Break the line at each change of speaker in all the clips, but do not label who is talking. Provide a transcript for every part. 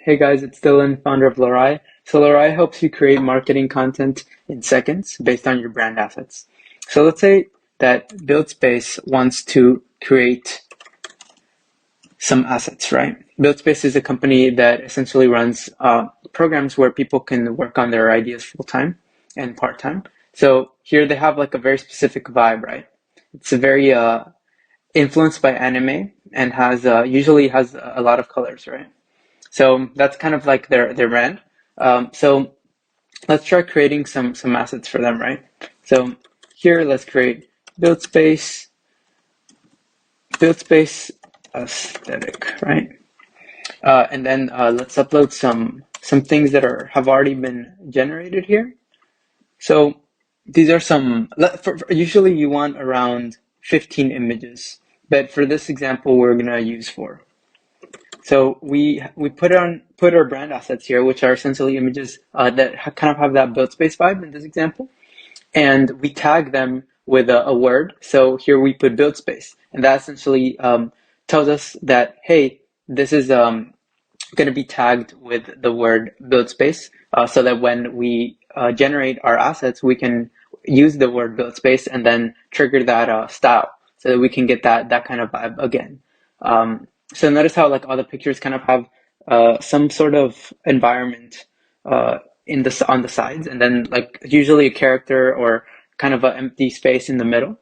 Hey guys, it's Dylan, founder of Lorai. So Lorai helps you create marketing content in seconds based on your brand assets. So let's say that BuildSpace wants to create some assets, right? BuildSpace is a company that essentially runs programs where people can work on their ideas full time and part time. So here they have like a very specific vibe, right? It's a very influenced by anime and has usually has a lot of colors, right? So that's kind of like their brand. So let's try creating some assets for them, right? So here, let's create build space, build space aesthetic, right? And then let's upload some things that are have already been generated here. So these are some. Usually you want around 15 images, but for this example, we're gonna use four. So we put our brand assets here, which are essentially images that kind of have that build space vibe in this example, and we tag them with a word. So here we put build space, and that essentially tells us that hey, this is going to be tagged with the word build space, so that when we generate our assets, we can use the word build space and then trigger that style, so that we can get that kind of vibe again. So notice how like all the pictures kind of have some sort of environment in the on the sides, and then like usually a character or kind of an empty space in the middle.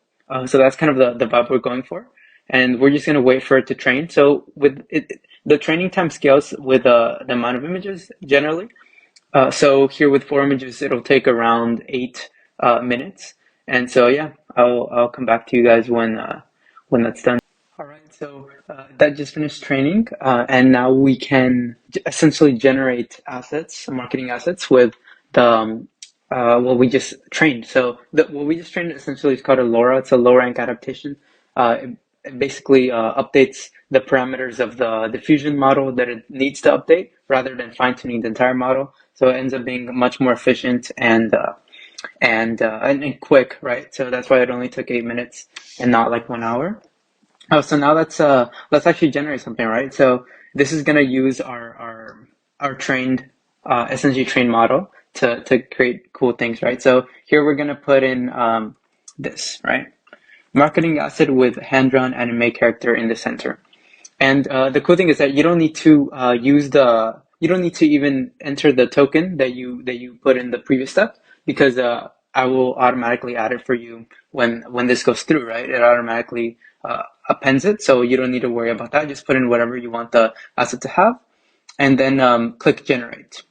So that's kind of the vibe we're going for, and we're just gonna wait for it to train. So with it, the training time scales with the amount of images generally. So here with four images, it'll take around 8 minutes. And so yeah, I'll come back to you guys when that's done. All right, so that just finished training, and now we can essentially generate assets, marketing assets with the what we just trained. So what we just trained essentially is called a LoRa. It's a low rank adaptation. It basically updates the parameters of the diffusion model that it needs to update rather than fine tuning the entire model. So it ends up being much more efficient and quick, right? So that's why it only took 8 minutes and not like 1 hour. Oh, so now let's actually generate something, right? So this is gonna use our trained essentially trained model to create cool things, right? So here we're gonna put in this, right? Marketing asset with hand-drawn anime character in the center. And the cool thing is that you don't need to you don't need to even enter the token that you put in the previous step, because I will automatically add it for you when this goes through, right? It automatically appends it, so you don't need to worry about that. Just put in whatever you want the asset to have, and then click generate.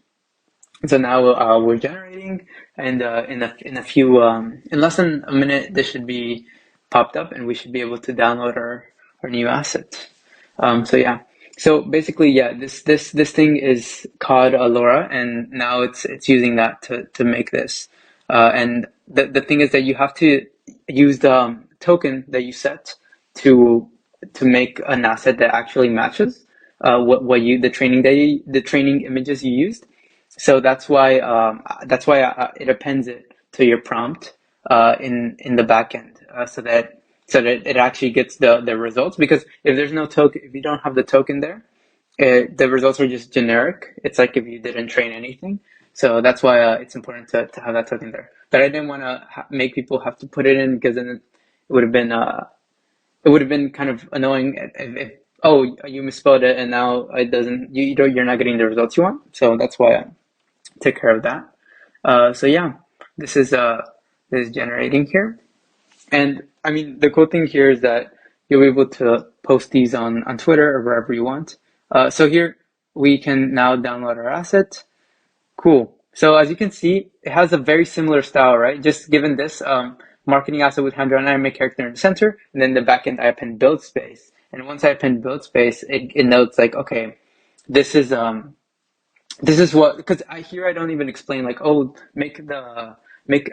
So now we're generating, and in a few in less than a minute, this should be popped up, and we should be able to download our new asset. So yeah, so basically, yeah, this thing is called Allura, and now it's using that to make this. And the thing is that you have to use the token that you set to to make an asset that actually matches what you the training images you used. So that's why it appends it to your prompt in the backend, so that it actually gets the results. Because if there's no token, if you don't have the token there, the results are just generic. It's like if you didn't train anything. So that's why it's important to have that token there. But I didn't want to make people have to put it in, because then it would have been it would have been kind of annoying if oh, you misspelled it and now it doesn't, you're not getting the results you want. So that's why I take care of that. So yeah, this is this is generating here. And I mean, the cool thing here is that you'll be able to post these on Twitter or wherever you want. So here we can now download our asset. Cool. So as you can see, it has a very similar style, right? Just given this marketing asset with hand-drawn anime character in the center, and then the backend I append build space. And once I append build space, it notes like, okay, this is this is what, because I don't even explain like, oh, make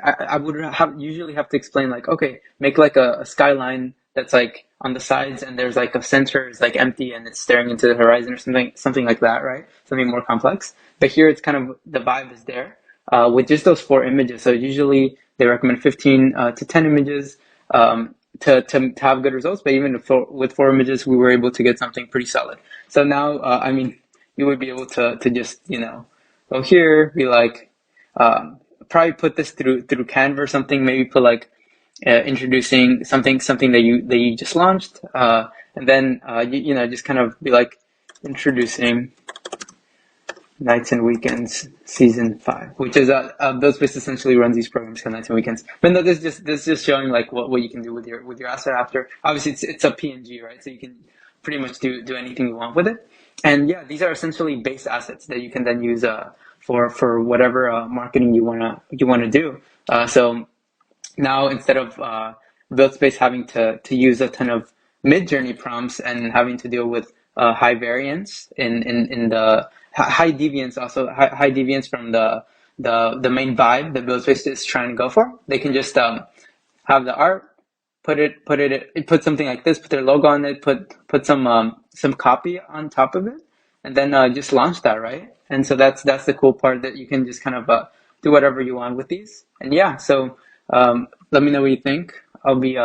I would have usually have to explain like, okay, make like a skyline that's like on the sides, and there's like a center is like empty and it's staring into the horizon, or something like that, right? Something more complex. But here it's kind of the vibe is there with just those four images. So usually they recommend 15 to 10 images to have good results. But even with four images, we were able to get something pretty solid. So now, I mean, you would be able to just, go here, be like, probably put this through Canva or something, maybe put like, introducing something that you just launched, and then just kind of be like introducing Nights and Weekends season 5, which is those basically essentially runs these programs called Nights and Weekends. But no, this is just showing like what you can do with your asset after. Obviously, it's a PNG, right? So you can pretty much do anything you want with it. And yeah, these are essentially base assets that you can then use for whatever marketing you wanna do. So now instead of Buildspace having to use a ton of mid-journey prompts and having to deal with high variance in the high deviance, also high deviance from the main vibe that Buildspace is trying to go for, they can just have the art, put something like this, put their logo on it, put some copy on top of it, and then just launch that, right? And so that's the cool part, that you can just kind of do whatever you want with these. And yeah, so let me know what you think. I'll be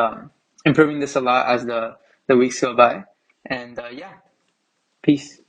improving this a lot as the weeks go by. And yeah, peace.